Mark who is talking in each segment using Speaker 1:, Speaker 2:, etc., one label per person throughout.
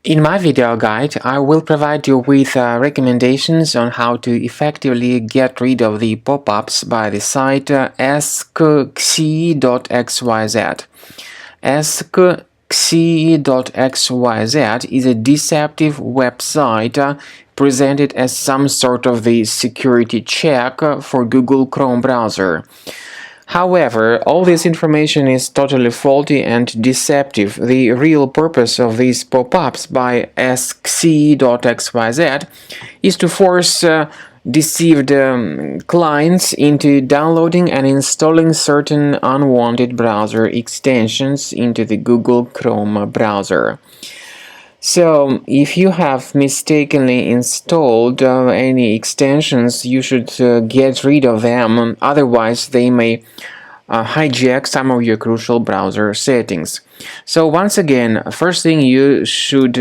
Speaker 1: In my video guide, I will provide you with recommendations on how to effectively get rid of the pop-ups by the site Eskxii.xyz. Eskxii.xyz is a deceptive website presented as some sort of the security check for Google Chrome browser. However, all this information is totally faulty and deceptive. The real purpose of these pop-ups by Eskxii.xyz is to force deceived clients into downloading and installing certain unwanted browser extensions into the Google Chrome browser. So, if you have mistakenly installed any extensions, you should get rid of them, otherwise they may hijack some of your crucial browser settings. So once again, first thing you should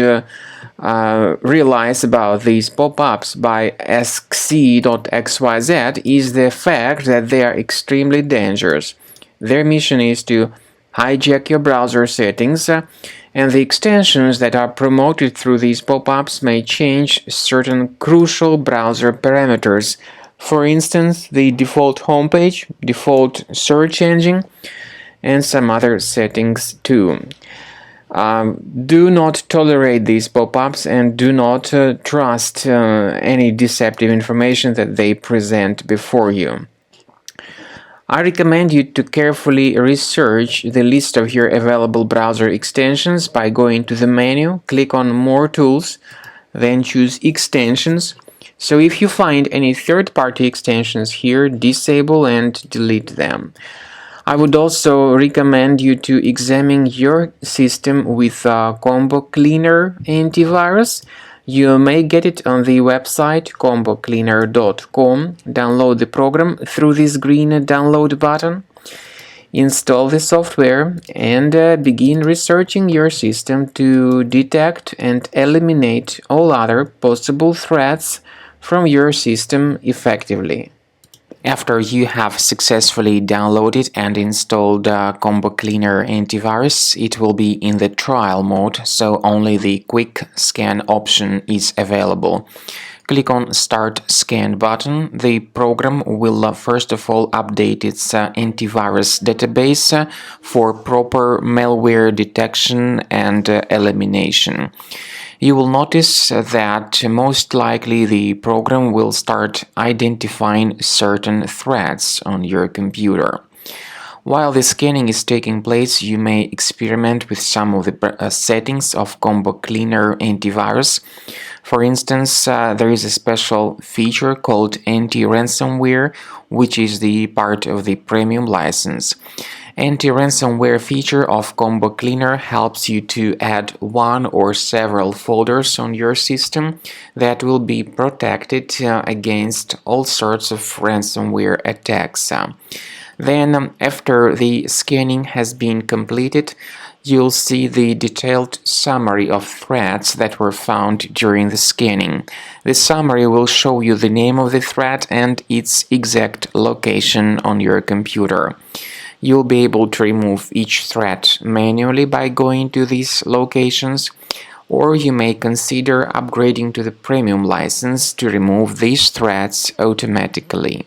Speaker 1: realize about these pop-ups by Eskxii.xyz is the fact that they are extremely dangerous. Their mission is to hijack your browser settings, and the extensions that are promoted through these pop-ups may change certain crucial browser parameters. For instance, the default homepage, default search engine, and some other settings too. Do not tolerate these pop-ups and do not trust any deceptive information that they present before you. I recommend you to carefully research the list of your available browser extensions by going to the menu, click on More Tools, then choose Extensions. So if you find any third-party extensions here, disable and delete them. I would also recommend you to examine your system with Combo Cleaner antivirus. You may get it on the website combocleaner.com. Download the program through this green download button. Install the software and begin researching your system to detect and eliminate all other possible threats from your system effectively. After you have successfully downloaded and installed Combo Cleaner antivirus, it will be in the trial mode, so only the quick scan option is available. Click on Start Scan button. The program will first of all update its antivirus database for proper malware detection and elimination. You will notice that most likely the program will start identifying certain threats on your computer. While the scanning is taking place, you may experiment with some of the settings of Combo Cleaner antivirus. For instance, there is a special feature called anti-ransomware, which is the part of the premium license. Anti-ransomware feature of Combo Cleaner helps you to add one or several folders on your system that will be protected against all sorts of ransomware attacks. Then, after the scanning has been completed, you'll see the detailed summary of threats that were found during the scanning. The summary will show you the name of the threat and its exact location on your computer. You'll be able to remove each threat manually by going to these locations, or you may consider upgrading to the premium license to remove these threats automatically.